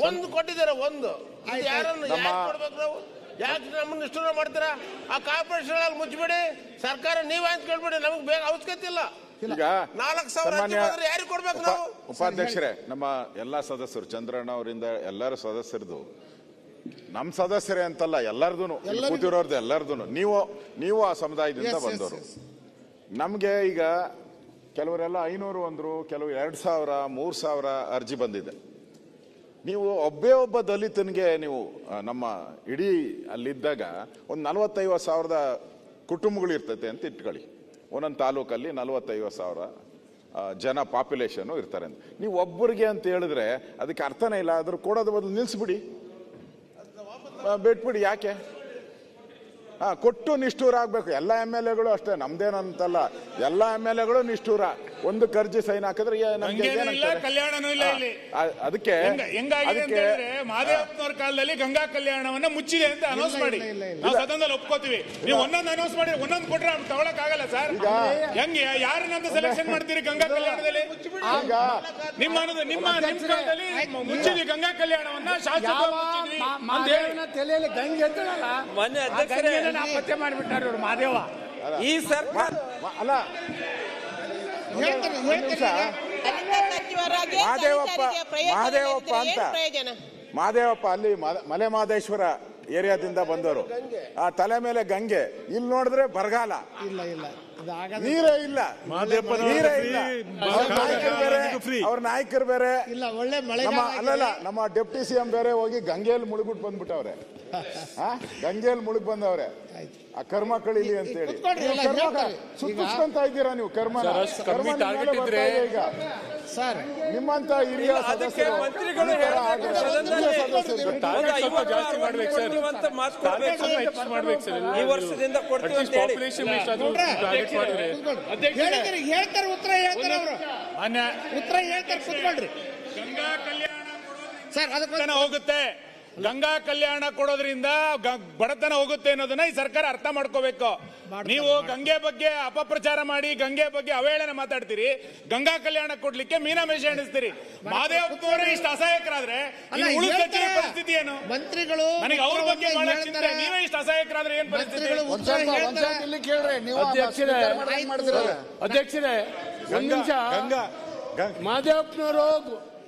ಒಂದು ಕೊಟ್ಟಿದ್ದಾರೆ ಒಂದು. ಯಾರನ್ನು ಯಾಕೆ ಕೊಡ್ಬೇಕು ನಾವು? ಯಾಕೆ ನಮ್ಮನ್ನ ನಿಷ್ಠೂರ ಮಾಡ್ತೀರಾ? ಆ ಕಾರ್ಪೊರೇಷನ್ ಮುಚ್ಚಿಬಿಡಿ, ಸರ್ಕಾರ ನೀವ್ ಅಂತ ಕೇಳ್ಬಿಡಿ, ನಮಗೆ ಬೇಗ ಅವಶ್ಯಕತೆ ಇಲ್ಲ. ಈಗ 4,000 ಯಾರಿಗೆ ಕೊಡ್ಬೇಕು ನಾವು? ಉಪಾಧ್ಯಕ್ಷರೇ, ನಮ್ಮ ಎಲ್ಲಾ ಸದಸ್ಯರು, ಚಂದ್ರಣ್ಣ ಅವರಿಂದ ಎಲ್ಲರೂ ಸದಸ್ಯರದು, ನಮ್ಮ ಸದಸ್ಯರೇ ಅಂತಲ್ಲ, ಎಲ್ಲರದು ಕೂತಿರೋರ್ದು ಎಲ್ಲರದು, ನೀವು ಆ ಸಮುದಾಯದಿಂದ ಬಂದವರು. ನಮ್ಗೆ ಈಗ ಕೆಲವರೆಲ್ಲ 500 ಅಂದ್ರು, ಕೆಲವು 2,000 3,000 ಅರ್ಜಿ ಬಂದಿದೆ. ನೀವು ಒಬ್ಬ ದಲಿತನಿಗೆ ನೀವು ನಮ್ಮ ಇಡೀ ಅಲ್ಲಿದ್ದಾಗ ಒಂದು 40,000-50,000 ಕುಟುಂಬಗಳು ಇರ್ತೈತೆ ಅಂತ ಇಟ್ಕೊಳ್ಳಿ. ಒಂದೊಂದು ತಾಲೂಕಲ್ಲಿ 40,000-50,000 ಜನ ಪಾಪ್ಯುಲೇಷನ್ ಇರ್ತಾರೆ ಅಂತ. ನೀವು ಒಬ್ಬರಿಗೆ ಅಂತ ಹೇಳಿದ್ರೆ ಅದಕ್ಕೆ ಅರ್ಥನೇ ಇಲ್ಲ. ಅದ್ರ ಕೊಡೋದು ಬದಲು ನಿಲ್ಲಿಸ್ಬಿಡಿ, ಬಿಟ್ಬಿಡಿ. ಯಾಕೆ ಕೊಟ್ಟು ನಿಷ್ಠೂರ ಆಗ್ಬೇಕು? ಎಲ್ಲ MLAಗಳು ಅಷ್ಟೇ, ನಮ್ದೇನಂತಲ್ಲ, ಎಲ್ಲ MLAಗಳು ನಿಷ್ಠೂರ. ಒಂದು ಕರ್ಜಿ ಸೈನ್ ಹಾಕಿದ್ರೆ ಅದಕ್ಕೆ ಮಹದೇವಪ್ಪನವ್ರ ಕಾಲದಲ್ಲಿ ಗಂಗಾ ಕಲ್ಯಾಣವನ್ನ ಮುಚ್ಚಿದೆ ಅಂತ ಅನೌನ್ಸ್ ಮಾಡಿ ನಾವು ಸದನದಲ್ಲಿ ಒಪ್ಕೋತೀವಿ. ನೀವು ಒಂದೊಂದು ಅನೌನ್ಸ್ ಮಾಡಿ ಒಂದೊಂದು ಕೊಟ್ರೆ ತಗೊಳಕ್ ಆಗಲ್ಲ ಸರ್. ಹೆಂಗೆ ಯಾರನ್ನಂತ ಸೆಲೆಕ್ಷನ್ ಮಾಡ್ತೀರಿ ಗಂಗಾ ಕಲ್ಯಾಣದಲ್ಲಿ? ನಿಮ್ಮ ಕಾಲದಲ್ಲಿ ಮುಚ್ಚಿದ್ವಿ ಗಂಗಾ ಕಲ್ಯಾಣವನ್ನ, ಶಾಶ್ವತ ತಲೆಯಲ್ಲಿ ಗಂಗೆ ಎತ್ತಳಲ್ಲ, ನಾಪತ್ತೆ ಮಾಡಿಬಿಟ್ಟಾರ ಇವ್ರು ಮಹದೇವ. ಈ ಸರ್ಕಾರ ಅಲ್ಲ, ಮಹದೇವಪ್ಪ ಅಲ್ಲಿ ಮಲೆ ಮಹದೇಶ್ವರ ಏರಿಯಾದಿಂದ ಬಂದವರು. ಆ ತಲೆ ಮೇಲೆ ಗಂಗೆ, ಇಲ್ಲಿ ನೋಡಿದ್ರೆ ಬರಗಾಲ, ನೀರೇ ಇಲ್ಲ, ನೀರೇ ಇಲ್ಲ. ಅವ್ರ ನಾಯಕರು ಬೇರೆ, ಒಳ್ಳೆ ಮಳೆ ಅಲ್ಲಲ್ಲ, ನಮ್ಮ ಡೆಪ್ಟಿ CM ಬೇರೆ ಹೋಗಿ ಗಂಗೆಯಲ್ಲಿ ಮುಳುಗ್ಬಿಟ್ಟು ಬಂದ್ಬಿಟ್ಟವ್ರೆ. ಗಂಗೆಯಲ್ಲಿ ಮುಳುಗ್ ಬಂದವ್ರೆ. ಆ ಕರ್ಮ ಕಳೀಲಿ ಅಂತ ಹೇಳಿ ಸುತ್ತುಸ್ಕೊಂತ ಇದ್ದೀರಾ ನೀವು. ಕರ್ಮ ಈಗ ಸರ್ ನಿಮ್ಮಂತ ಹಿರಿಯ ಸದಸ್ಯರು ಈ ವರ್ಷದಿಂದ ಹೇಳ್ತಾರೆ, ಉತ್ತರ ಹೇಳ್ತಾರೆ ಅವರು, ಉತ್ತರ ಹೇಳ್ತಾರೆ. ಕೂತ್ಕೊಳ್ರಿ. ಗಂಗಾ ಕಲ್ಯಾಣ ಸರ್ ಅದಕ್ಕೆ ಹೋಗುತ್ತೆ. ಗಂಗಾ ಕಲ್ಯಾಣ ಕೊಡೋದ್ರಿಂದ ಬಡತನ ಹೋಗುತ್ತೆ ಅನ್ನೋದನ್ನ ಈ ಸರ್ಕಾರ ಅರ್ಥ ಮಾಡ್ಕೋಬೇಕು. ನೀವು ಗಂಗೆ ಬಗ್ಗೆ ಅಪಪ್ರಚಾರ ಮಾಡಿ ಗಂಗೆ ಬಗ್ಗೆ ಅವಹೇಳನ ಮಾತಾಡ್ತೀರಿ, ಗಂಗಾ ಕಲ್ಯಾಣ ಕೊಡ್ಲಿಕ್ಕೆ ಮೀನಾಮೇಷ ಎಣಿಸ್ತೀರಿ. ಮಹದೇವಪ್ಪನವರೇ ಇಷ್ಟು ಅಸಹಾಯಕರಾದ್ರೆ ಉಳಿದ ಸಚಿವರ ಪರಿಸ್ಥಿತಿ ಏನು? ಮಂತ್ರಿಗಳು ನನಗೆ ಅವ್ರ ಬಗ್ಗೆ ಬಹಳ ಚಿಂತೆ. ನೀವೇ ಇಷ್ಟು ಅಸಹಾಯಕರಾದ್ರೆ ಏನ್ ಪರಿಸ್ಥಿತಿ? ಅಧ್ಯಕ್ಷರೇ, ಒಂದ್ ನಿಮಿಷ.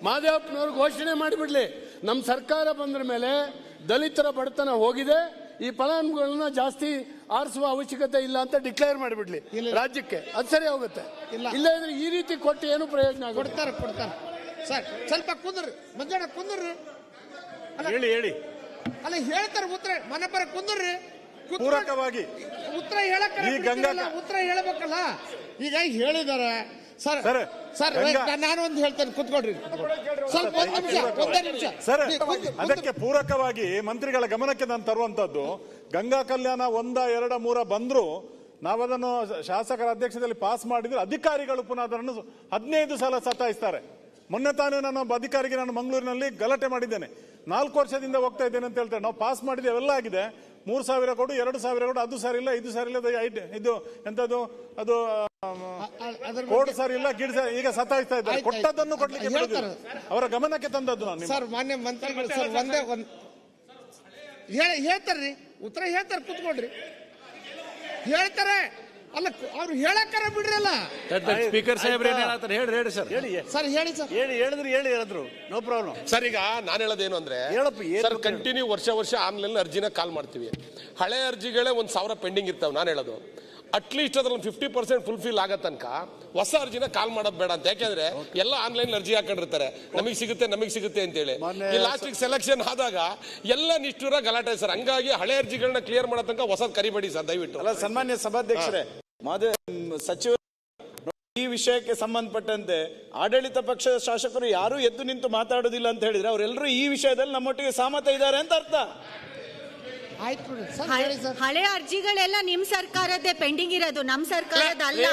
ಮಹದೇವಪ್ಪನವರು ಘೋಷಣೆ ಮಾಡಿಬಿಡ್ಲಿ, ನಮ್ಮ ಸರ್ಕಾರ ಬಂದ್ರ ಮೇಲೆ ದಲಿತರ ಬಡತನ ಹೋಗಿದೆ, ಈ ಫಲಾನುಭವಿಗಳನ್ನ ಜಾಸ್ತಿ ಆರಿಸುವ ಅವಶ್ಯಕತೆ ಇಲ್ಲ ಅಂತ ಡಿಕ್ಲೇರ್ ಮಾಡಿಬಿಡ್ಲಿ ರಾಜ್ಯಕ್ಕೆ, ಅದು ಸರಿ ಹೋಗುತ್ತೆ. ಇಲ್ಲ ಅಂದ್ರೆ ಈ ರೀತಿ ಕೊಟ್ಟು ಏನು ಪ್ರಯೋಜನ ಕೊಡ್ತಾರೆ. ಸರ್ ಸ್ವಲ್ಪ ಕುಂದ್ರಿ, ಮಂಜಣ್ಣ ಕುಂದ್ರಿ. ಹೇಳಿ ಅಲ್ಲ ಹೇಳ್ತಾರೆ ಉತ್ತರ, ಮನೆ ಬರ ಕುಂದ್ರಿ. ಪೂರಕವಾಗಿ ಉತ್ತರ ಹೇಳಕ್ ಉತ್ತರ ಹೇಳಬೇಕಲ್ಲ. ಈಗ ಹೇಳಿದಾರೆ ಸರ್. ನಾನು ಒಂದು ಹೇಳ್ತೇನೆ, ಕುತ್ಕೊಳ್ರಿ ಸ್ವಲ್ಪ ಒಂದೇ ನಿಮಿಷ. ಸರ್, ಅದಕ್ಕೆ ಪೂರಕವಾಗಿ ಮಂತ್ರಿಗಳ ಗಮನಕ್ಕೆ ನಾನು ತರುವಂತದ್ದು, ಗಂಗಾ ಕಲ್ಯಾಣ 1, 2, 3 ಬಂದ್ರು ನಾವದನ್ನು ಶಾಸಕರ ಅಧ್ಯಕ್ಷತೆಯಲ್ಲಿ ಪಾಸ್ ಮಾಡಿದ್ರೆ ಅಧಿಕಾರಿಗಳು ಪುನಃ ಅದನ್ನು 15 ಸಲ ಸತಾಯಿಸ್ತಾರೆ. ಮೊನ್ನೆ ತಾನೇ ನಾನು ಅಧಿಕಾರಿಗೆ ನಾನು ಮಂಗಳೂರಿನಲ್ಲಿ ಗಲಾಟೆ ಮಾಡಿದ್ದೇನೆ. 4 ವರ್ಷದಿಂದ ಹೋಗ್ತಾ ಇದ್ದೇನೆ ಅಂತ ಹೇಳ್ತಾರೆ. ನಾವು ಪಾಸ್ ಮಾಡಿದ್ದೇವೆ, ಎಲ್ಲ ಆಗಿದೆ. 3,000 ಕೊಡು, 2,000 ಕೊಡು, ಅದು ಸರಿ ಇಲ್ಲ, ಇದು ಸರಿ ಇಲ್ಲ, ಇದು ಎಂತದ್ದು, ಅದು ಕೋಡ್ ಸರಿ ಇಲ್ಲ, ಗಿಡ ಸರಿ, ಈಗ ಸತಾಯಿಸ್ತಾ ಇದ್ದಾರೆ. ಕೊಟ್ಟದನ್ನು ಕೊಡ್ಲಿಕ್ಕೆ ಅವರ ಗಮನಕ್ಕೆ ತಂದದ್ದು ನಾನು. ಸರ್ ಮಾನ್ಯ ಮಂತ್ರಿಗಳು ಸರ್ ಒಂದೇ ಹೇಳ್ತಾರ್ರಿ, ಉತ್ತರ ಹೇಳ್ತಾರೆ, ಕುತ್ಕೊಳ್ರಿ. ಹೇಳ್ತಾರೆ ಅಲ್ಲ, ಅವ್ರು ಹೇಳಕ್ಕಾರ ಬಿಡ್ರಲ್ಲ. ಸ್ಪೀಕರ್ ಸಾಹೇಬ್ರೆ ಹೇಳಿ ಸರ್. ಸರ್ ಹೇಳಿ ಸರ್. ಹೇಳಿದ್ರು ನೋ ಪ್ರಾಬ್ಲಮ್. ಸರ್ ಈಗ ನಾನು ಹೇಳೋದೇನು ಅಂದ್ರೆ, ಸರ್ ಕಂಟಿನ್ಯೂ ವರ್ಷ ಆನ್ಲೈನ್ ಅರ್ಜಿನ ಕಾಲ್ ಮಾಡ್ತೀವಿ. ಹಳೆ ಅರ್ಜಿಗಳೇ 1,000 ಪೆಂಡಿಂಗ್ ಇರ್ತಾವೆ. ನಾನು ಹೇಳೋದು ಅಟ್ಲೀಸ್ಟ್ ಅದ್ರಲ್ಲಿ 50% ಫುಲ್ಫಿಲ್ ಆಗೋ ತನಕ ಹೊಸ ಅರ್ಜಿನ ಕಾಲ್ ಮಾಡೋದು ಬೇಡ ಅಂತ. ಯಾಕೆಂದ್ರೆ ಎಲ್ಲ ಆನ್ಲೈನ್ ಅರ್ಜಿ ಹಾಕೊಂಡಿರ್ತಾರೆ, ನಮಗೆ ಸಿಗುತ್ತೆ ಅಂತೇಳಿ. ಈ ಲಾಸ್ಟಿಗೆ ಸೆಲೆಕ್ಷನ್ ಆದಾಗ ಎಲ್ಲ ನಿಷ್ಠೂರ ಗಲಾಟೆ ಸರ್. ಹಂಗಾಗಿ ಹಳೆ ಅರ್ಜಿಗಳನ್ನ ಕ್ಲಿಯರ್ ಮಾಡೋ ತನಕ ಹೊಸದ್ ಕರಿಬೇಡಿ ಸರ್ ದಯವಿಟ್ಟು. ಅಲ್ಲ, ಸನ್ಮಾನ್ಯ ಸಭಾಧ್ಯಕ್ಷರೇ, ಸಚಿವರು ಈ ವಿಷಯಕ್ಕೆ ಸಂಬಂಧಪಟ್ಟಂತೆ ಆಡಳಿತ ಪಕ್ಷದ ಶಾಸಕರು ಯಾರು ಎದ್ದು ನಿಂತು ಮಾತಾಡೋದಿಲ್ಲ ಅಂತ ಹೇಳಿದ್ರೆ ಅವರೆಲ್ಲರೂ ಈ ವಿಷಯದಲ್ಲಿ ನಮ್ಮೊಟ್ಟಿಗೆ ಸಹಮತ ಇದ್ದಾರೆ ಅಂತ ಅರ್ಥ. ಹಳೆ ಅರ್ಜಿಗಳೆಲ್ಲ ನಿಮ್ ಸರ್ಕಾರದ್ದೇ ಪೆಂಡಿಂಗ್ ಇರೋದು, ನಮ್ ಸರ್ಕಾರದ ಅಲ್ಲ.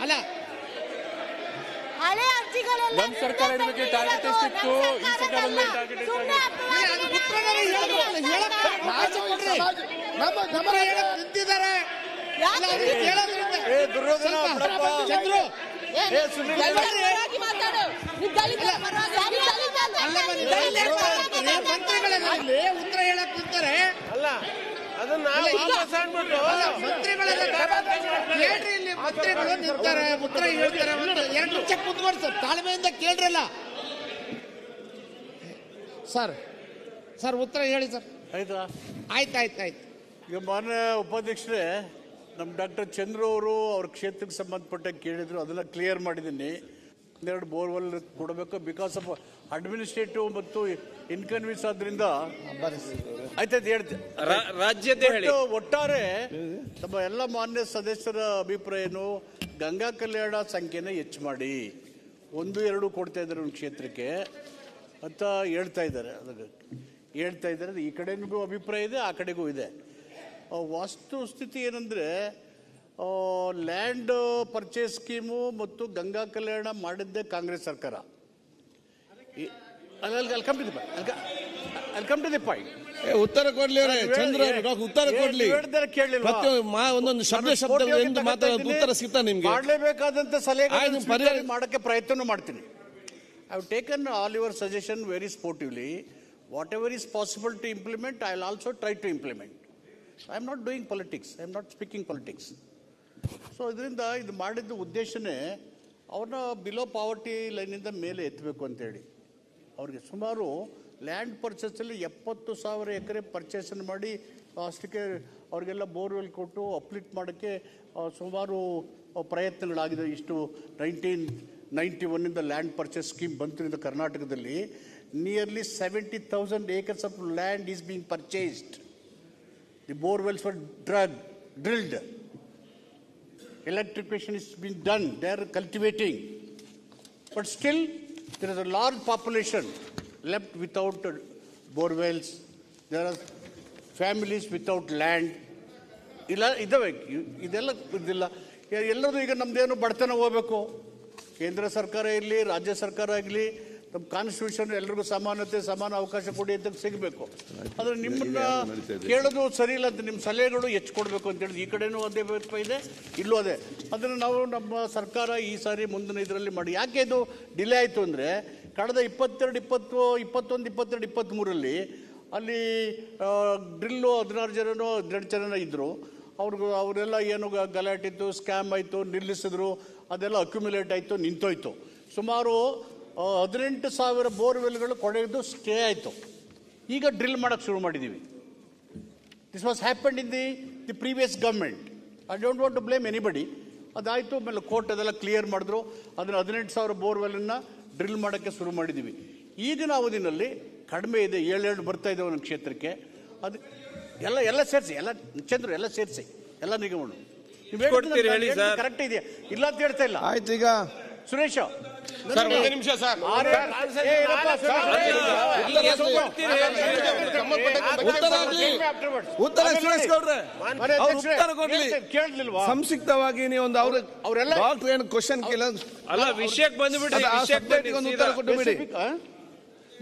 ಅಲ್ಲ ಹಳೆ ಅರ್ಜಿ ನಮ್ಮ ಸರ್ಕಾರ ಇರಬೇಕು ಟಾರ್ಗೆಟ್ ಎಷ್ಟಿತ್ತು ಈ ಸರ್ಕಾರದಲ್ಲಿ ಟಾರ್ಗೆಟ್ ನಿಂತಿದ್ದಾರೆ ಚಂದ್ರು ಮಂತ್ರಿಗಳಲ್ಲಿ ಉತ್ತರ ಹೇಳಕ್ ನಿಂತಾರೆ ಅಲ್ಲ ಅದನ್ನ ಕೇಳ್ರಿ ಇಲ್ಲಿ ಮಂತ್ರಿಗಳು ನಿಂತಾರೆ ಉತ್ತರ ಹೇಳ್ತಾರೆ 2 ನಿಮಿಷ ಕುತ್ಕೊಂಡು ಸರ್ ತಾಳ್ಮೆಯಿಂದ ಕೇಳ್ರಲ್ಲ ಸರ್ ಉತ್ತರ ಹೇಳಿ ಸರ್. ಆಯ್ತಾ? ಆಯ್ತು ಈಗ ಮಾನ್ಯ ಉಪಾಧ್ಯಕ್ಷರೇ, ನಮ್ಮ ಡಾಕ್ಟರ್ ಚಂದ್ರು ಅವರು ಅವ್ರ ಕ್ಷೇತ್ರಕ್ಕೆ ಸಂಬಂಧಪಟ್ಟ ಕೇಳಿದ್ರು, ಅದನ್ನ ಕ್ಲಿಯರ್ ಮಾಡಿದ್ದೀನಿ. 2 ಬೋರ್ವೆಲ್ ಕೊಡಬೇಕು ಬಿಕಾಸ್ ಆಫ್ ಅಡ್ಮಿನಿಸ್ಟ್ರೇಟಿವ್ ಮತ್ತು ಇನ್ಕನ್ವೀನ್ಸ್ ಆದ್ರಿಂದ ಆಯ್ತಾಯ್ತು ಹೇಳ್ತೇನೆ. ರಾಜ್ಯದ ಒಟ್ಟಾರೆ ನಮ್ಮ ಎಲ್ಲ ಮಾನ್ಯ ಸದಸ್ಯರ ಅಭಿಪ್ರಾಯ ಏನು, ಗಂಗಾ ಕಲ್ಯಾಣ ಸಂಖ್ಯೆನ ಹೆಚ್ಚು ಮಾಡಿ 1-2 ಕೊಡ್ತಾ ಇದ್ದಾರೆ ಒಂದು ಕ್ಷೇತ್ರಕ್ಕೆ ಅಂತ ಹೇಳ್ತಾ ಇದ್ದಾರೆ. ಈ ಕಡೆಗೂ ಅಭಿಪ್ರಾಯ ಇದೆ, ಆ ಕಡೆಗೂ ಇದೆ. ವಾಸ್ತು ಸ್ಥಿತಿ ಏನಂದರೆ, ಲ್ಯಾಂಡ್ ಪರ್ಚೇಸ್ ಸ್ಕೀಮು ಮತ್ತು ಗಂಗಾ ಕಲ್ಯಾಣ ಮಾಡಿದ್ದೇ ಕಾಂಗ್ರೆಸ್ ಸರ್ಕಾರ. ಉತ್ತರ ಕೊಡ್ಲಿ ಚಂದ್ರ, ಉತ್ತರ ಕೊಡ್ಲಿ. ಒಂದೊಂದು ಶಬ್ದ ಎಂದು ಮಾತಾಡೋದು ಉತ್ತರ ಸಿಗ್ತಾ ನಿಮ್ಗೆ? ಮಾಡಲೇಬೇಕಾದಂತ ಸಲಹೆ ಮಾಡಕ್ಕೆ ಪ್ರಯತ್ನ ಮಾಡ್ತೀನಿ. I have taken all your suggestion very sportively. Whatever is possible to implement, I will also try to implement. I am not doing politics, I am not speaking politics. So ಇದರಿಂದ ಇದು ಮಾಡಿದ್ದ ಉದ್ದೇಶನೇ ಅವ್ರನ್ನ below poverty ಲೈನಿಂದ ಮೇಲೆ ಎತ್ತಬೇಕು ಅಂತೇಳಿ. ಅವ್ರಿಗೆ ಸುಮಾರು land ಪರ್ಚೇಸಲ್ಲಿ 70,000 ಎಕರೆ ಪರ್ಚೇಸನ್ನು ಮಾಡಿ ಅಷ್ಟಕ್ಕೆ ಅವ್ರಿಗೆಲ್ಲ ಬೋರ್ವೆಲ್ ಕೊಟ್ಟು ಅಪ್ಲಿಟ್ ಮಾಡೋಕ್ಕೆ ಸುಮಾರು ಪ್ರಯತ್ನಗಳಾಗಿದೆ. ಇಷ್ಟು 1991 ಲ್ಯಾಂಡ್ ಪರ್ಚೇಸ್ ಸ್ಕೀಮ್ ಬಂತು ಕರ್ನಾಟಕದಲ್ಲಿ. Nearly 70,000 acres of land is being purchased. The borewells were drilled. Electrification is being done. They are cultivating. But still, there is a large population left without borewells. There are families without land. ಇದೆಲ್ಲ ಎಲ್ಲರೂ ಈಗ ನಮ್ದೇನು ಬಡತನ ಹೋಗ್ಬೇಕು. ಕೇಂದ್ರ ಸರ್ಕಾರ ಇರಲಿ, ರಾಜ್ಯ ಸರ್ಕಾರ ಆಗಲಿ, ನಮ್ಮ ಕಾನ್ಸ್ಟಿಟ್ಯೂಷನ್ ಎಲ್ರಿಗೂ ಸಮಾನತೆ, ಸಮಾನ ಅವಕಾಶ ಕೊಡಿ ಅಂತ ಸಿಗಬೇಕು. ಆದರೆ ನಿಮ್ಮನ್ನ ಕೇಳೋದು ಸರಿ ಇಲ್ಲ ಅಂತ, ನಿಮ್ಮ ಸಲಹೆಗಳು ಹೆಚ್ಚು ಕೊಡಬೇಕು ಅಂತ ಹೇಳಿದ್ರು. ಈ ಕಡೆನೂ ಅದೇ ಇದೆ, ಇಲ್ಲೂ ಅದೇ. ಅದನ್ನು ನಾವು ನಮ್ಮ ಸರ್ಕಾರ ಈ ಸಾರಿ ಮುಂದಿನ ಇದರಲ್ಲಿ ಮಾಡಿ. ಯಾಕೆ ಇದು ಡಿಲೇ ಆಯಿತು ಅಂದರೆ, ಕಳೆದ 22-23 ಅಲ್ಲಿ ಡ್ರಿಲ್ಲು 16 ಜನ ಇದ್ದರು. ಅವರೆಲ್ಲ ಏನು ಗಲಾಟೆ ಇತ್ತು, ಸ್ಕ್ಯಾಮ್ ಆಯಿತು, ನಿಲ್ಲಿಸಿದ್ರು. ಅದೆಲ್ಲ ಅಕ್ಯುಮುಲೇಟ್ ಆಯಿತು, ನಿಂತೋಯ್ತು. ಸುಮಾರು 18,000 ಬೋರ್ವೆಲ್ಗಳು ಕೊನೆಯದು ಸ್ಟೇ ಆಯಿತು. ಈಗ ಡ್ರಿಲ್ ಮಾಡೋಕ್ಕೆ ಶುರು ಮಾಡಿದ್ದೀವಿ. This was happened in the previous government. I don't want to blame anybody. ಅದಾಯಿತು. ಆಮೇಲೆ ಕೋರ್ಟ್ ಅದೆಲ್ಲ ಕ್ಲಿಯರ್ ಮಾಡಿದ್ರು. ಅದನ್ನು 18,000 ಬೋರ್ವೆಲನ್ನು ಡ್ರಿಲ್ ಮಾಡೋಕ್ಕೆ ಶುರು ಮಾಡಿದ್ದೀವಿ. ಈಗಿನ ಅವಧಿನಲ್ಲಿ ಕಡಿಮೆ ಇದೆ, 7 ಬರ್ತಾ ಇದೆ ಒಂದೊಂದು ಕ್ಷೇತ್ರಕ್ಕೆ. ಅದು ಎಲ್ಲ ಸೇರಿಸಿ, ಎಲ್ಲ ಚಂದ್ರು ಎಲ್ಲ ಸೇರಿಸಿ, ಎಲ್ಲ ನಿಗಮಗಳು ಕರೆಕ್ಟ್ ಇದೆಯಾ ಇಲ್ಲ ಅಂತ ಹೇಳ್ತಾ ಇಲ್ಲ. ಆಯ್ತು. ಈಗ ಸುರೇಶ್ ನಿಮಿಷ ಸರ್, ಉತ್ತರ ಸುರೇಶ್ ಗೌಡ್ರೆ ಕೇಳಲಿಲ್ವಾ? ಸಂಕ್ಷಿಪ್ತವಾಗಿ ನೀವು ಒಂದು ಅವರೆಲ್ಲ ಡಾಕ್ಟರ್ ಏನು ಕ್ವಶನ್ ಕೇಳೋದು ಅಲ್ಲ, ವಿಷಯಕ್ಕೆ ಬಂದುಬಿಟ್ಟು ಒಂದು ಉತ್ತರ ಕೊಟ್ಟು ಬಿಡಿ,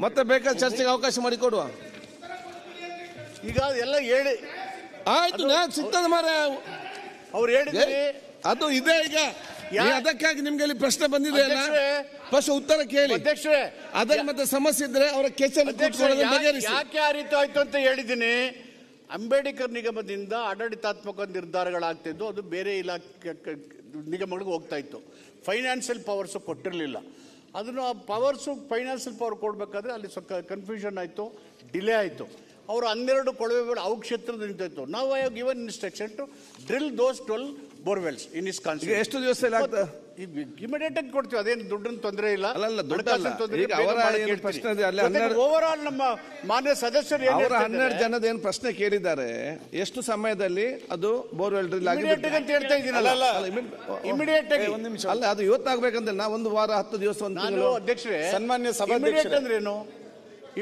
ಮತ್ತೆ ಬೇಕಾದ ಚರ್ಚೆಗೆ ಅವಕಾಶ ಮಾಡಿ ಕೊಡುವ. ಈಗ ಎಲ್ಲ ಹೇಳಿ ಆಯ್ತು, ಸಿಗ್ತದೆ ಮಾರ. ಅವ್ರು ಹೇಳಿದ್ರಿ ಅದು ಇದೆ. ಈಗ ಅದಕ್ಕಾಗಿ ನಿಮ್ಗೆ ಅಲ್ಲಿ ಪ್ರಶ್ನೆ ಬಂದಿದೆ ಅಲ್ಲ, ಫಸ್ಟ್ ಉತ್ತರ ಕೇಳಿ ಅಧ್ಯಕ್ಷರೇ. ಅದರ ಮತ್ತೆ ಸಮಸ್ಯೆ ಇದ್ರೆ ಅವರ ಯಾಕೆ ಆ ರೀತಿ ಆಯ್ತು ಅಂತ ಹೇಳಿದ್ದೀನಿ. ಅಂಬೇಡ್ಕರ್ ನಿಗಮದಿಂದ ಆಡಳಿತಾತ್ಮಕ ನಿರ್ಧಾರಗಳಾಗ್ತಿದ್ದು, ಅದು ಬೇರೆ ಇಲಾಖೆ ನಿಗಮಗಳಿಗೆ ಹೋಗ್ತಾ ಇತ್ತು. ಫೈನಾನ್ಷಿಯಲ್ ಪವರ್ಸು ಕೊಟ್ಟಿರಲಿಲ್ಲ. ಅದನ್ನು ಆ ಪವರ್ಸು ಫೈನಾನ್ಷಿಯಲ್ ಪವರ್ ಕೊಡಬೇಕಾದ್ರೆ ಅಲ್ಲಿ ಕನ್ಫ್ಯೂಷನ್ ಆಯಿತು, ಡಿಲೇ ಆಯಿತು. ಅವರು 12 ಕೊಳವೆಗಳು ಅವು ಕ್ಷೇತ್ರದ ನಿಂತಾಯಿತು. ನಾವು I have given instruction to drill those 12 borewells in is constitution. ಎಷ್ಟು ದಿವಸ ಇಮಿಡಿಯೇಟ್ ಆಗಿ ಕೊಡ್ತೀವಿ, ಅದೇನು ದುಡ್ಡಿನ ತೊಂದರೆ ಇಲ್ಲ. ಓವರ್ ಆಲ್ ನಮ್ಮ ಮಾನ್ಯ ಸದಸ್ಯರು 12 ಜನದ ಏನು ಪ್ರಶ್ನೆ ಕೇಳಿದ್ದಾರೆ, ಎಷ್ಟು ಸಮಯದಲ್ಲಿ ಅದು ಬೋರ್ವೆಲ್ ಡ್ರಿಲ್ ಇಮಿಡಿಯೇಟ್ ಅಂತ ಹೇಳ್ತಾ ಇದ್ದೀನಲ್ಲ. ಇಮಿಡಿಯೇಟ್ ಆಗಿ ಅಲ್ಲ, ಅದು ಇವತ್ತಾಗಬೇಕಂದ್ರೆ ನಾವು 1 ವಾರ 10 ದಿವಸ ನಾನು ಅಧ್ಯಕ್ಷರೇ, ಸನ್ಮಾನ್ಯ ಇಮಿಡಿಯೇಟ್ ಅಂದ್ರೆ ಏನು?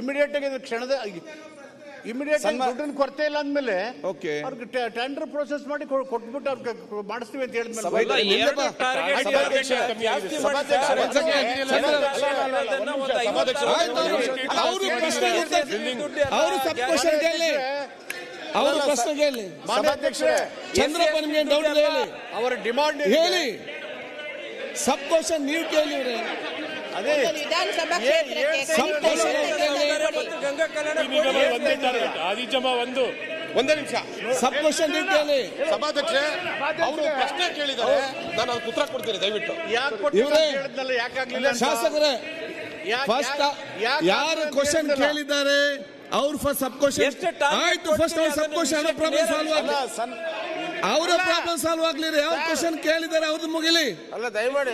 ಇಮಿಡಿಯೇಟ್ ಆಗಿ ಕ್ಷಣದ ಇಮಿಡಿಯೇಟ್ ದುಡ್ಡಿನ ಕೊರತೆ ಇಲ್ಲ ಅಂದ್ಮೇಲೆ ಓಕೆ ಅವ್ರಿಗೆ ಟೆಂಡರ್ ಪ್ರೋಸೆಸ್ ಮಾಡಿ ಕೊಟ್ಬಿಟ್ಟು ಅವ್ರಿಗೆ ಮಾಡಿಸ್ತೀವಿ ಅಂತ ಹೇಳಿದ್ಮೇಲೆ ಅವರು ಸಬ್ ಕ್ವಶನ್ ಕೇಳಿ, ಅವರು ಪ್ರಶ್ನೆ ಕೇಳಿ. ಚಂದ್ರಪ್ಪ ನಿಮ್ಗೆ ಡೌಟ್ ಇದೆ ಹೇಳಿ, ಅವರ ಡಿಮಾಂಡ್ ಹೇಳಿ. ಸಬ್ ಕ್ವಶನ್ ನೀವು ಕೇಳಿ. ಅದೇ ವಿಧಾನಸಭಾ ಕ್ಷೇತ್ರಕ್ಕೆ ಸಬ್ ಕ್ವಶನ್ ಒಂದೇ ನಿಮಿಷ ಸಬ್ ಕ್ವಶನ್ ನೀವು ಕೇಳಿ. ಸಭಾಧ್ಯಕ್ಷೆ ಅವರು ಪ್ರಶ್ನೆ ಕೇಳಿದ್ದಾರೆ, ನಾನು ಅದಕ್ಕೆ ಉತ್ತರ ಕೊಡ್ತೀನಿ ದಯವಿಟ್ಟು. ಇವರೇ ಯಾಕಾಗ್ಲಿಲ್ಲ ಶಾಸಕರೇ, ಫಸ್ಟ್ ಯಾರು ಕ್ವಶನ್ ಕೇಳಿದ್ದಾರೆ ಅವ್ರು ಫಸ್ಟ್ ಸಬ್ ಕ್ವಶನ್ ಆಯ್ತು. ಫಸ್ಟ್ ಅವ್ರು ಸಬ್ ಕ್ವಶನ್ ಪ್ರಾಬ್ಲಮ್ ಸಾಲ್ವ್ ಆಗಲಿ, ಅವರ ಪ್ರಾಬ್ಲಮ್ ಸಾಲ್ವ್ ಆಗ್ಲಿರಿ. ಯಾವ ಕ್ವಶನ್ ಕೇಳಿದ್ದಾರೆ ಅವ್ರದ್ದು ಮುಗಿಲಿ. ಅಲ್ಲ ದಯಮಾಡಿ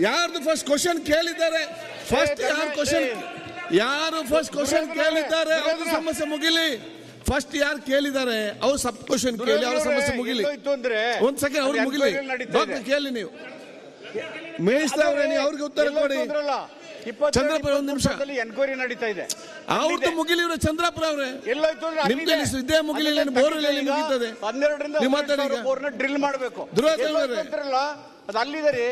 ಯಾರ್ದು ಫಸ್ಟ್ ಕ್ವಶನ್ ಕೇಳಿದ್ದಾರೆ, ಫಸ್ಟ್ ಯಾರು ಫಸ್ಟ್ ಕ್ವಶನ್ ಕೇಳಿದ್ದಾರೆ ಅವ್ರ ಸಮಸ್ಯೆ ಮುಗಿಲಿ. ಫಸ್ಟ್ ಯಾರು ಕೇಳಿದ್ದಾರೆ ಅವ್ರು ಸಬ್ ಕ್ವಶನ್ ಕೇಳಿ, ಅವ್ರ ಸಮಸ್ಯೆ ಮುಗಿಲಿ. ಒಂದ್ ಸೆಕೆಂಡ್ ಅವ್ರಿಗೆ ಮುಗಿಲಿ. ಡಾಕ್ಟರ್ ಕೇಳಿ, ನೀವು ಮಿನಿಸ್ಟರ್ ಅವರೇ, ನೀವು ಅವ್ರಿಗೆ ಉತ್ತರ ಕೊಡಿ. ಚಂದ್ರಪ್ಪ ಒಂದ್ ನಿಮಿಷ ಎನ್ಕ್ವೈರಿ ನಡೀತಾ ಇದೆ, ಅವ್ರದ್ದು ಮುಗಿಲಿ. ಇವ್ರೆ ಚಂದ್ರಪ್ಪ ಅವ್ರೆ, ಎಲ್ಲೋಯ್ತು ನಿಮ್ಗೆ ಇದೇ ಮುಗಿಲಿಲ್ಲ, ಬೋರ್ವೆಲ್ ಮುಗಿತದೆ. 12ರಿಂದ ನೀವು ಮಾತಾಡಿ. ಡ್ರಿಲ್ ಮಾಡಬೇಕು, ದುರ್ವಾಸನೆ ಅದು ಅಲ್ಲಿದೆ ರೀ.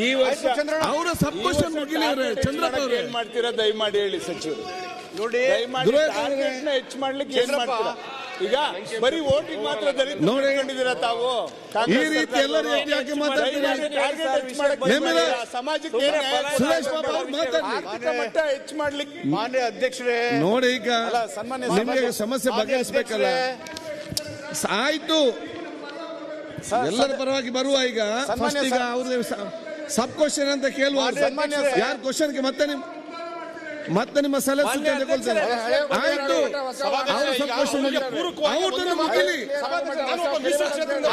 ಈ ವರ್ಷ ಅವರ ಸಬ್ ಕ್ವಶನ್ ಮುಗಿಲಿ. ಇವ್ರೆ ಚಂದ್ರಪ್ಪ ಅವ್ರೆ, ಏನ್ ಮಾಡ್ತೀರಾ ದಯಮಾಡಿ ಹೇಳಿ ಸಚಿವರು. ನೋಡಿ ಹೆಚ್ಚು ಮಾಡ್ಲಿಕ್ಕೆ ಏನ್ ಮಾಡ್ತೀರಾ? ಈಗ ಬರೀ ವೋಟಿಂಗ್ ಮಾತ್ರ ನೋಡಿ ಕಂಡಿದ್ದೀರಾ ತಾವು? ಈ ರೀತಿ ಎಲ್ಲರೂ ಯಾಕೆ ಮಾತಾಡ್ತೀರಾ? ಸಮಾಜಕ್ಕೆ ಸುರೇಶ್ ಬಾಬು ಅವ್ರು ಮಾತಾಡ್ಲಿ. ಮಟ್ಟ ಹೆಚ್ಚು ಮಾಡ್ಲಿಕ್ಕೆ ಮಾನ್ಯ ಅಧ್ಯಕ್ಷರೇ, ನೋಡಿ ಈಗ ಸನ್ಮಾನ್ಯ ನಿಮಗೆ ಸಮಸ್ಯೆ ಬಗೆಹರಿಸಬೇಕಲ್ಲ. ಆಯ್ತು, ಎಲ್ಲರ ಪರವಾಗಿ ಬರುವ. ಈಗ ಫಸ್ಟ್ ಈಗ ಅವ್ರದ್ದು ಸಬ್ ಕ್ವಶನ್ ಅಂತ ಕೇಳುವ. ಯಾರು ಕ್ವಶನ್ಗೆ ಮತ್ತೆ ನಿಮ್ಮ ಸಲಹೆ ಸೂಚನೆ ತಗೊಳ್ತಾರೆ. ಆಯ್ತು, ಅವರು ಸಬ್ ಕ್ವಶನ್ ಮುಗಿಲಿ, ಅವ್ರದ್ದು ಮುಗಿಲಿ,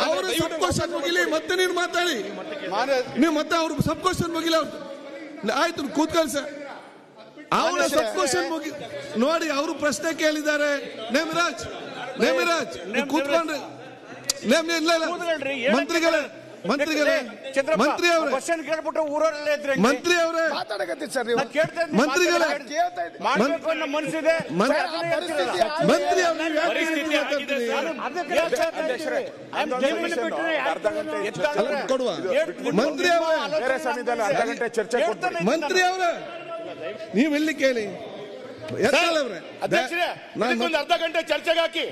ಅವರು ಸಬ್ ಕ್ವಶನ್ ಮುಗಿಲಿ. ಮತ್ತೆ ನೀನು ಮಾತಾಡಿ, ನೀವು ಮತ್ತೆ ಅವ್ರು ಸಬ್ ಕ್ವಶನ್ ಮುಗಿಲ್ಲ. ಆಯ್ತು, ಕೂತ್ಕೊಳ್ಳಿ ಸರ್. ಅವರ ಸಬ್ ಕ್ವಶನ್ ಮುಗಿ ನೋಡಿ. ಅವರು ಪ್ರಶ್ನೆ ಕೇಳಿದ್ದಾರೆ. ನೇಮಿರಾಜ್ ನೀವು ಕೂತ್ಕೊಂಡ್ರಿ. ಮಂತ್ರಿಗಳೇ ಮಂತ್ರಿ ಅವರೇ, ಕ್ವಶನ್ ಕೇಳ್ಬಿಟ್ಟು ಊರಲ್ಲೇ ಇದ್ರೆ ಮಂತ್ರಿ ಅವರೇ, ಮಂತ್ರಿಗಳೇ, ಮಾಡ್ಬೇಕು ಅನ್ನೋ ಮನಸ್ಸಿದೆ. ಮಂತ್ರಿ ಕೊಡುವ. ಮಂತ್ರಿ ಅವರೇ, ಚರ್ಚೆ ಕೊಡ್ತೀವಿ. ಮಂತ್ರಿ ಅವರೇ, ನೀವು ಎಲ್ಲಿ ಕೇಳಿ. ಅಧ್ಯಕ್ಷರೇ, ಅರ್ಧ ಗಂಟೆ ಚರ್ಚೆಗೆ ಹಾಕಿ.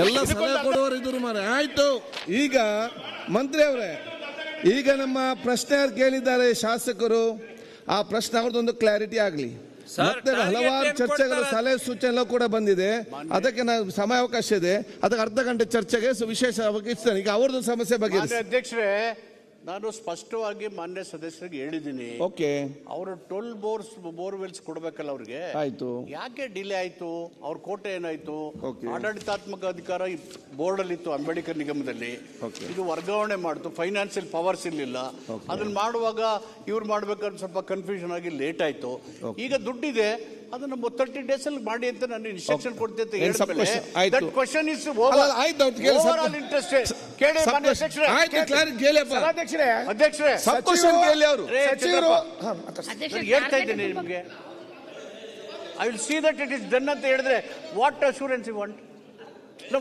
ಎಲ್ಲ ಸಲಹೆ ಕೊಡುವವರು ಇದ್ರು ಮಾರೆ. ಆಯ್ತು, ಈಗ ಮಂತ್ರಿ ಅವರೇ, ಈಗ ನಮ್ಮ ಪ್ರಶ್ನೆ ಯಾರು ಕೇಳಿದ್ದಾರೆ ಶಾಸಕರು, ಆ ಪ್ರಶ್ನೆ ಅವ್ರದ್ದೊಂದು ಕ್ಲಾರಿಟಿ ಆಗಲಿ. ಮತ್ತೆ ಹಲವಾರು ಚರ್ಚೆಗಳು ಸಲಹೆ ಸೂಚನೆ ಕೂಡ ಬಂದಿದೆ. ಅದಕ್ಕೆ ನಾವು ಸಮಯಾವಕಾಶ ಇದೆ, ಅದಕ್ಕೆ ಅರ್ಧ ಗಂಟೆ ಚರ್ಚೆಗೆ ವಿಶೇಷ ಅವಕಾಶ. ಈಗ ಅವ್ರದ್ದು ಸಮಸ್ಯೆ ಬಗ್ಗೆ ಅಧ್ಯಕ್ಷರೇ, ನಾನು ಸ್ಪಷ್ಟವಾಗಿ ಮಾನ್ಯ ಸದಸ್ಯರಿಗೆ ಹೇಳಿದ್ದೀನಿ. ಓಕೆ, ಅವರು 12 ಬೋರ್ವೆಲ್ಸ್ ಕೊಡ್ಬೇಕಲ್ಲ ಅವ್ರಿಗೆ. ಆಯ್ತು, ಯಾಕೆ ಡಿಲೇ ಆಯ್ತು? ಅವ್ರ ಕೋಟೆ ಏನಾಯ್ತು? ಆಡಳಿತಾತ್ಮಕ ಅಧಿಕಾರ ಬೋರ್ಡ್ ಅಲ್ಲಿ ಇತ್ತು, ಅಂಬೇಡ್ಕರ್ ನಿಗಮದಲ್ಲಿ. ಇದು ವರ್ಗಾವಣೆ ಮಾಡ್ತು, ಫೈನಾನ್ಸಿಯಲ್ ಪವರ್ಸ್ ಇರ್ಲಿಲ್ಲ. ಅದನ್ನ ಮಾಡುವಾಗ ಇವ್ರು ಮಾಡ್ಬೇಕಾದ್ರೆ ಸ್ವಲ್ಪ ಕನ್ಫ್ಯೂಷನ್ ಆಗಿ ಲೇಟ್ ಆಯ್ತು. ಈಗ ದುಡ್ಡಿದೆ, ಅದನ್ನ 30 ಡೇಸ್ ಅಲ್ಲಿ ಮಾಡಿ ಅಂತ ನಾನು ಇನ್ಸ್ಟ್ರಕ್ಷನ್ ಕೊಡ್ತೀನಿ ಅಂತ ಹೇಳಿದ್ಮೇಲೆ that question is over all interested. ಕೇಳಿ ಮಾನ್ಯ ಅಧ್ಯಕ್ಷರೇ, ಆಯ್ತು, ಕ್ಲಾರಿಟಿ ಕೇಳಿಯಪ್ಪ. ಅಧ್ಯಕ್ಷರೇ, ಸಬ್ ಕ್ವಶನ್ ಕೇಳಿ. ಅವರು ಸಚಿವರು ಹೇಳ್ತಾ ಇದ್ದೇನೆ ನಿಮಗೆ, I will see that it is done ಅಂತ ಹೇಳಿದ್ರೆ what assurance you want?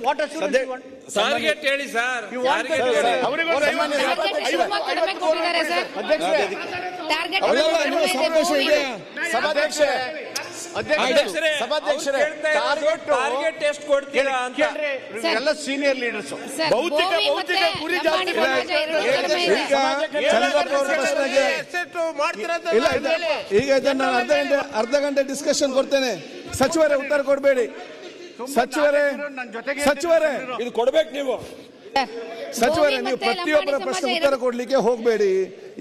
What assurance you want? Target ಹೇಳಿ ಸರ್. ಟಾರ್ಗೆಟ್ ಎಷ್ಟು ಕೊಡ್ತೀರಾ ಅಂತ ಎಲ್ಲ ಸೀನಿಯರ್ ಲೀಡರ್ಸ್. ಭೌತಿಕ ಗುರಿ ಜಾಸ್ತಿ ಈಗ ಇದನ್ನ ಅರ್ಧ ಗಂಟೆ ಡಿಸ್ಕಷನ್ ಕೊಡ್ತೇನೆ. ಸಚಿವರೇ ಉತ್ತರ ಕೊಡಬೇಡಿ. ಸಚಿವರೇ ಇದು ಕೊಡ್ಬೇಕು ನೀವು. ಸಚಿವರೇ, ನೀವು ಪ್ರತಿಯೊಬ್ಬರ ಪ್ರಶ್ನೆ ಉತ್ತರ ಕೊಡ್ಲಿಕ್ಕೆ ಹೋಗಬೇಡಿ.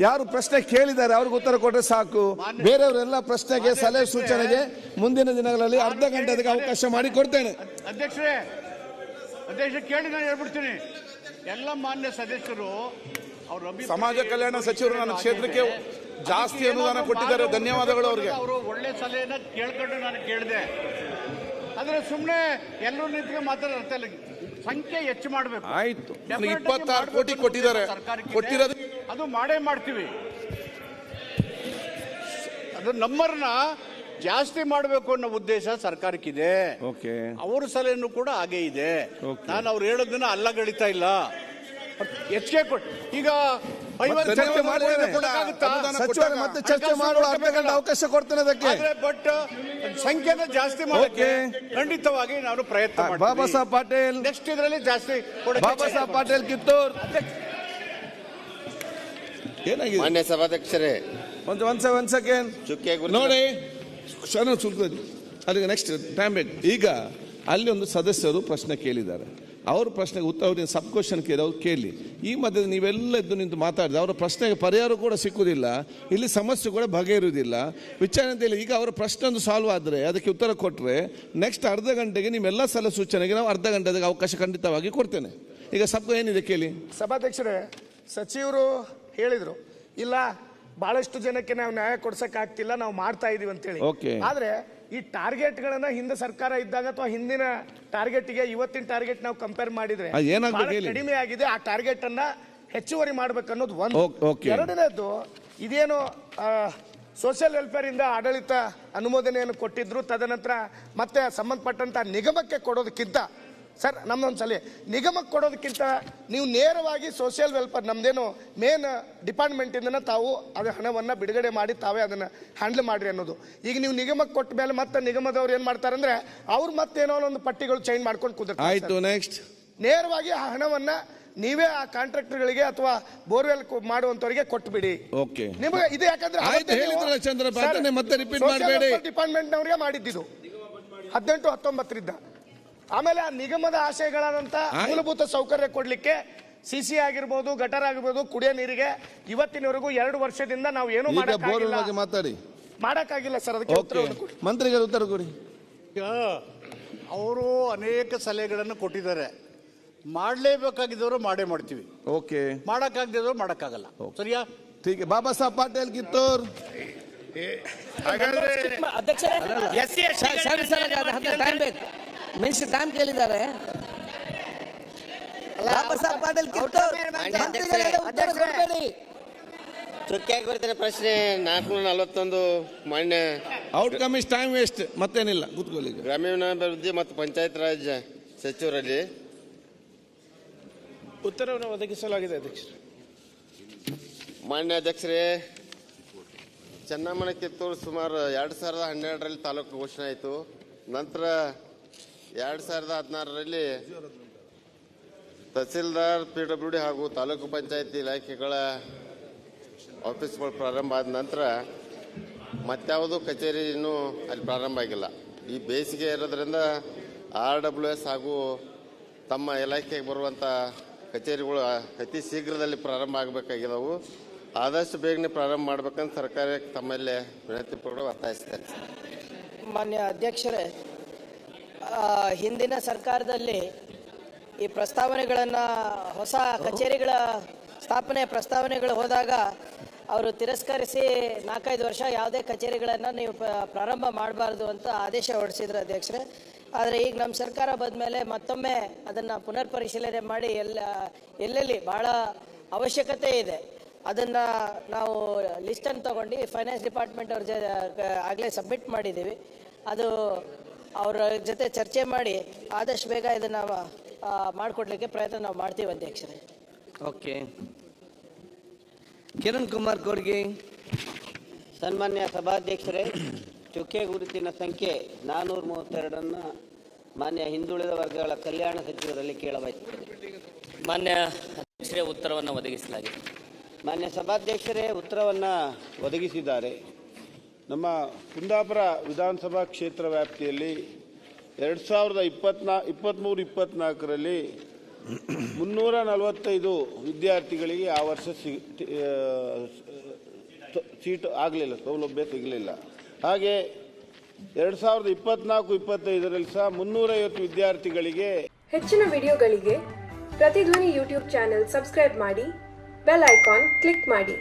ಯಾರು ಪ್ರಶ್ನೆ ಕೇಳಿದ್ದಾರೆ ಅವ್ರಿಗೆ ಉತ್ತರ ಕೊಟ್ಟರೆ ಸಾಕು. ಬೇರೆಯವರೆಲ್ಲ ಪ್ರಶ್ನೆಗೆ ಸಲಹೆ ಸೂಚನೆಗೆ ಮುಂದಿನ ದಿನಗಳಲ್ಲಿ ಅರ್ಧ ಗಂಟೆ ಅದಕ್ಕೆ ಅವಕಾಶ ಮಾಡಿ ಕೊಡ್ತೇನೆ. ಅಧ್ಯಕ್ಷರೇ ಕೇಳಿ ನಾನು ಹೇಳ್ಬಿಡ್ತೀನಿ. ಎಲ್ಲ ಮಾನ್ಯ ಸದಸ್ಯರು ಸಮಾಜ ಕಲ್ಯಾಣ ಸಚಿವರು ನನ್ನ ಕ್ಷೇತ್ರಕ್ಕೆ ಜಾಸ್ತಿ ಅನುದಾನ ಕೊಟ್ಟಿದ್ದಾರೆ, ಧನ್ಯವಾದಗಳು ಅವರಿಗೆ. ಅವರು ಒಳ್ಳೆ ಸಲಹೆನ ಕೇಳ್ಕೊಂಡು ನಾನು ಕೇಳಿದೆ. ಆದ್ರೆ ಸುಮ್ಮನೆ ಎಲ್ಲರೂ ನಿಂತ್ಕೊಂಡು ಮಾತಾಡೋದು ಸಂಖ್ಯೆ ಹೆಚ್ಚು ಮಾಡಬೇಕು. ಆಯ್ತು, 26 ಕೋಟಿ ಕೊಟ್ಟಿದ್ದಾರೆ, ಕೊಟ್ಟಿರೋದು ಅದು ಮಾಡೇ ಮಾಡ್ತೀವಿ. ಅದು ನಂಬರ್ನ ಜಾಸ್ತಿ ಮಾಡಬೇಕು ಅನ್ನೋ ಉದ್ದೇಶ ಸರ್ಕಾರಕ್ಕಿದೆ. ಓಕೆ, ಅವ್ರ ಸಲಹೆನೂ ಕೂಡ ಹಾಗೆ ಇದೆ. ನಾನು ಅವ್ರು ಹೇಳೋದನ್ನ ಅಲ್ಲಗಳಿತಾ ಇಲ್ಲ. ಹೆಚ್ಚಿಗೆ ಈಗ 50 ಚರ್ಚೆ ಕೊಡಕ್ಕಾಗುತ್ತಾ? ಸಚಿವರ ಮತ್ತೆ ಚರ್ಚೆ ಮಾಡುವ ಅರ್ಧ ಗಂಟೆ ಅವಕಾಶ ಕೊಡ್ತೇನೆ ಅದಕ್ಕೆ. ಬಟ್ ಸಂಖ್ಯೆನ ಜಾಸ್ತಿ ಮಾಡೋಕೆ ಖಂಡಿತವಾಗಿ ನಾನು ಪ್ರಯತ್ನ ಮಾಡ್ತೀನಿ. ಬಾಬಾ ಸಾಹೇಬ್ ಪಾಟೀಲ್ ನೆಕ್ಸ್ಟ್ ಇದರಲ್ಲಿ ಜಾಸ್ತಿ ಬಾಬಾ ಸಾಹೇಬ್ ಪಾಟೀಲ್ ಕಿತ್ತೂರ್ ಏನಾಗಿದೆ? ಮಾನ್ಯ ಸಭಾಧ್ಯಕ್ಷರೇ, ಒಂದ್ ಸೆಕೆಂಡ್ ನೋಡಿ, ಅಲ್ಲಿಗೆ ನೆಕ್ಸ್ಟ್ ಟೈಮ್ ಬೇಕು. ಈಗ ಅಲ್ಲಿ ಒಂದು ಸದಸ್ಯರು ಪ್ರಶ್ನೆ ಕೇಳಿದ್ದಾರೆ, ಅವ್ರ ಪ್ರಶ್ನೆಗೆ ಉತ್ತರ ಸಬ್ ಕ್ವಶನ್ ಅವ್ರು ಕೇಳಿ. ಈ ಮಧ್ಯೆ ನೀವೆಲ್ಲ ಎದ್ದು ನಿಂತು ಮಾತಾಡಿದ್ರೆ ಅವರ ಪ್ರಶ್ನೆಗೆ ಪರಿಹಾರ ಕೂಡ ಸಿಕ್ಕುವುದಿಲ್ಲ, ಇಲ್ಲಿ ಸಮಸ್ಯೆ ಕೂಡ ಬಗೆಹರುವುದಿಲ್ಲ, ವಿಚಾರಣೆ ಅಂತ ಇಲ್ಲ. ಈಗ ಅವರ ಪ್ರಶ್ನೆ ಒಂದು ಸಾಲ್ವ್ ಆದರೆ ಅದಕ್ಕೆ ಉತ್ತರ ಕೊಟ್ಟರೆ ನೆಕ್ಸ್ಟ್ ಅರ್ಧ ಗಂಟೆಗೆ ನಿಮ್ಮೆಲ್ಲ ಸಲ ಸೂಚನೆಗೆ ನಾವು ಅರ್ಧ ಗಂಟೆ ಅವಕಾಶ ಖಂಡಿತವಾಗಿ ಕೊಡ್ತೇನೆ. ಈಗ ಸಬ್ ಏನಿದೆ ಕೇಳಿ. ಸಭಾಧ್ಯಕ್ಷರೇ, ಸಚಿವರು ಹೇಳಿದ್ರು ಇಲ್ಲ ಬಹಳಷ್ಟು ಜನಕ್ಕೆ ನಾವು ನ್ಯಾಯ ಕೊಡ್ಸಕ್ ಆಗ್ತಿಲ್ಲ, ನಾವು ಮಾಡ್ತಾ ಇದೀವಿ ಅಂತೇಳಿ. ಆದ್ರೆ ಈ ಟಾರ್ಗೆಟ್ ಗಳನ್ನ ಹಿಂದೆ ಸರ್ಕಾರ ಇದ್ದಾಗ ಅಥವಾ ಹಿಂದಿನ ಟಾರ್ಗೆಟ್ ಗೆ ಇವತ್ತಿನ ಟಾರ್ಗೆಟ್ ನಾವು ಕಂಪೇರ್ ಮಾಡಿದ್ರೆ ಕಡಿಮೆ ಆಗಿದೆ. ಆ ಟಾರ್ಗೆಟ್ ಅನ್ನ ಹೆಚ್ಚುವರಿ ಮಾಡ್ಬೇಕನ್ನೋದು ಒಂದು. ಎರಡನೇದು, ಇದೇನು ಸೋಷಿಯಲ್ ವೆಲ್ಫೇರ್ ಇಂದ ಆಡಳಿತ ಅನುಮೋದನೆಯನ್ನು ಕೊಟ್ಟಿದ್ರು, ತದನಂತರ ಮತ್ತೆ ಸಂಬಂಧಪಟ್ಟಂತ ನಿಗಮಕ್ಕೆ ಕೊಡೋದಕ್ಕಿಂತ ಸರ್ ನಮ್ದೊಂದು ಸಲ ನಿಗಮಕ್ಕೆ ಕೊಡೋದಕ್ಕಿಂತ ನೀವು ನೇರವಾಗಿ ಸೋಷಿಯಲ್ ವೆಲ್ಫೇರ್ ನಮ್ದೇನು ಮೇನ್ ಡಿಪಾರ್ಟ್ಮೆಂಟಿಂದ ತಾವು ಅದ ಹಣವನ್ನು ಬಿಡುಗಡೆ ಮಾಡಿ ತಾವೇ ಅದನ್ನು ಹ್ಯಾಂಡಲ್ ಮಾಡ್ರಿ ಅನ್ನೋದು. ಈಗ ನೀವು ನಿಗಮಕ್ಕೆ ಕೊಟ್ಟ ಮೇಲೆ ಮತ್ತೆ ನಿಗಮದವ್ರು ಏನು ಮಾಡ್ತಾರೆ ಅಂದ್ರೆ ಅವ್ರು ಮತ್ತೇನೋ ಒಂದು ಪಟ್ಟಿಗಳು ಚೇಂಜ್ ಮಾಡ್ಕೊಂಡು ಕುದುರ್ತಾರೆ. ಆಯ್ತು, ನೆಕ್ಸ್ಟ್ ನೇರವಾಗಿ ಆ ಹಣವನ್ನು ನೀವೇ ಆ ಕಾಂಟ್ರಾಕ್ಟರ್ಗಳಿಗೆ ಅಥವಾ ಬೋರ್ವೆಲ್ ಮಾಡುವಂತವರಿಗೆ ಕೊಟ್ಬಿಡಿ. ಓಕೆ, ನಿಮಗೆ ಇದು ಯಾಕಂದ್ರೆ ಡಿಪಾರ್ಟ್ಮೆಂಟ್ ನವರಿಗೆ ಮಾಡಿದ್ದು 18-19ರಿಂದ. ಆಮೇಲೆ ಆ ನಿಗಮದ ಆಶಯಗಳಾದಂತ ಮೂಲಭೂತ ಸೌಕರ್ಯ ಕೊಡ್ಲಿಕ್ಕೆ ಸಿಸಿ ಆಗಿರ್ಬೋದು, ಗಟರ್ ಆಗಿರ್ಬೋದು, ಕುಡಿಯೋ ನೀರಿಗೆ ಇವತ್ತಿನವರೆಗೂ 2 ವರ್ಷದಿಂದ ನಾವು ಏನು ಮಾಡಕ್ಕಾಗಿಲ್ಲ ಸರ್. ಅದಕ್ಕೆ ಮಂತ್ರಿಗಳು ಉತ್ತರ ಕೊಡಿ. ಅವರು ಅನೇಕ ಸಲಹೆಗಳನ್ನು ಕೊಟ್ಟಿದ್ದಾರೆ. ಮಾಡಲೇಬೇಕಾಗಿದ್ದವರು ಮಾಡೇ ಮಾಡ್ತೀವಿ. ಓಕೆ, ಮಾಡಕ್ಕಾಗದಿದ್ದವರು ಮಾಡಕ್ಕಾಗಲ್ಲ. ಸರಿಯಾ? ठीक है. ಬಾಬಾ ಸಾಹೇಬ್ ಪಾಟೀಲ್ ಕಿತ್ತೂರ್ ಮಿನಿಸ್ಟರ್ ಟೈಮ್ ಕೇಳಿದ್ದಾರೆ. ಬಾಬಾ ಸಾಹೇಬ್ ಪಾಟೀಲ್ ಚುಕ್ಕಾಗಿ ಬರ್ತಾರೆ ಪ್ರಶ್ನೆ 441 ಮಾನ್ಯ ಔಟ್ಕಮ್ ಇಸ್ ಟೈಮ್ ವೇಸ್ಟ್, ಮತ್ತೇನಿಲ್ಲ, ಕೂತ್ಕೊಳ್ಳಿ. ಗ್ರಾಮೀಣಾಭಿವೃದ್ಧಿ ಮತ್ತು ಪಂಚಾಯತ್ ರಾಜ್ ಸಚಿವರಲ್ಲಿ ಉತ್ತರವನ್ನು ಒದಗಿಸಲಾಗಿದೆ ಅಧ್ಯಕ್ಷ. ಮಾನ್ಯ ಅಧ್ಯಕ್ಷರೇ, ಚೆನ್ನಮ್ಮನ ಕಿತ್ತೂರು ಸುಮಾರು 2012ರಲ್ಲಿ ತಾಲೂಕು ಘೋಷಣೆ ಆಯಿತು. ನಂತರ 2016ರಲ್ಲಿ ತಹಸೀಲ್ದಾರ್, PWD ಹಾಗೂ ತಾಲೂಕು ಪಂಚಾಯತಿ ಇಲಾಖೆಗಳ ಆಫೀಸ್ಗಳು ಪ್ರಾರಂಭ ಆದ ನಂತರ ಮತ್ಯಾವುದೂ ಕಚೇರಿ ಇನ್ನೂ ಅಲ್ಲಿ ಪ್ರಾರಂಭ ಆಗಿಲ್ಲ. ಈ ಬೇಸಿಗೆ ಇರೋದ್ರಿಂದ RWS ಹಾಗೂ ತಮ್ಮ ಇಲಾಖೆಗೆ ಬರುವಂಥ ಕಚೇರಿಗಳು ಅತಿ ಶೀಘ್ರದಲ್ಲಿ ಪ್ರಾರಂಭ ಆಗಬೇಕಾಗಿದ್ದವು. ಆದಷ್ಟು ಬೇಗನೆ ಪ್ರಾರಂಭ ಮಾಡ್ಬೇಕಂತ ಸರ್ಕಾರಕ್ಕೆ ತಮ್ಮಲ್ಲೇ ವಿನಂತಿ ಪೂರ್ವಕ ಒತ್ತಾಯಿಸ್ತೇನೆ. ಮಾನ್ಯ ಅಧ್ಯಕ್ಷರೇ, ಹಿಂದಿನ ಸರ್ಕಾರದಲ್ಲಿ ಈ ಪ್ರಸ್ತಾವನೆಗಳನ್ನು, ಹೊಸ ಕಚೇರಿಗಳ ಸ್ಥಾಪನೆ ಪ್ರಸ್ತಾವನೆಗಳು ಹೋದಾಗ ಅವರು ತಿರಸ್ಕರಿಸಿ 4-5 ವರ್ಷ ಯಾವುದೇ ಕಚೇರಿಗಳನ್ನು ನೀವು ಪ್ರಾರಂಭ ಮಾಡಬಾರ್ದು ಅಂತ ಆದೇಶ ಹೊರಡಿಸಿದ್ರು ಅಧ್ಯಕ್ಷರೇ. ಆದರೆ ಈಗ ನಮ್ಮ ಸರ್ಕಾರ ಬಂದ ಮೇಲೆ ಮತ್ತೊಮ್ಮೆ ಅದನ್ನು ಪುನರ್ ಪರಿಶೀಲನೆ ಮಾಡಿ ಎಲ್ಲೆಲ್ಲಿ ಭಾಳ ಅವಶ್ಯಕತೆ ಇದೆ ಅದನ್ನು ನಾವು ಲಿಸ್ಟನ್ನು ತೊಗೊಂಡು ಫೈನಾನ್ಸ್ ಡಿಪಾರ್ಟ್ಮೆಂಟ್ ಅವ್ರ ಆಗಲೇ ಸಬ್ಮಿಟ್ ಮಾಡಿದ್ದೀವಿ. ಅದು ಅವರ ಜೊತೆ ಚರ್ಚೆ ಮಾಡಿ ಆದಷ್ಟು ಬೇಗ ಇದನ್ನು ಮಾಡಿಕೊಡ್ಲಿಕ್ಕೆ ಪ್ರಯತ್ನ ನಾವು ಮಾಡ್ತೀವಿ ಅಧ್ಯಕ್ಷರೇ. ಓಕೆ, ಕಿರಣ್ ಕುಮಾರ್ ಕೋರ್ಗೆ. ಸನ್ಮಾನ್ಯ ಸಭಾಧ್ಯಕ್ಷರೇ, ಚುಕ್ಕೆ ಗುರುತಿನ ಸಂಖ್ಯೆ 432 ಮಾನ್ಯ ಹಿಂದುಳಿದ ವರ್ಗಗಳ ಕಲ್ಯಾಣ ಸಚಿವರಲ್ಲಿ ಕೇಳಬಯಸುತ್ತೇನೆ. ಮಾನ್ಯ ಅಧ್ಯಕ್ಷರೇ, ಉತ್ತರವನ್ನು ಒದಗಿಸಲಾಗಿದೆ. ಮಾನ್ಯ ಸಭಾಧ್ಯಕ್ಷರೇ, ಉತ್ತರವನ್ನು ಒದಗಿಸಿದ್ದಾರೆ. ನಮ್ಮ ಕುಂದಾಪುರ ವಿಧಾನಸಭಾ ಕ್ಷೇತ್ರ ವ್ಯಾಪ್ತಿಯಲ್ಲಿ 2023-24ರಲ್ಲಿ 345 ವಿದ್ಯಾರ್ಥಿಗಳಿಗೆ ಆ ವರ್ಷ ಸೀಟು ಆಗಲಿಲ್ಲ, ಸೌಲಭ್ಯ ಸಿಗಲಿಲ್ಲ. ಹಾಗೆ 2024-25ರಲ್ಲಿ ಸಹ 350 ವಿದ್ಯಾರ್ಥಿಗಳಿಗೆ. ಹೆಚ್ಚಿನ ವಿಡಿಯೋಗಳಿಗೆ ಪ್ರತಿಧ್ವನಿ ಯೂಟ್ಯೂಬ್ ಚಾನೆಲ್ ಸಬ್ಸ್ಕ್ರೈಬ್ ಮಾಡಿ, ಬೆಲ್ ಐಕಾನ್ ಕ್ಲಿಕ್ ಮಾಡಿ.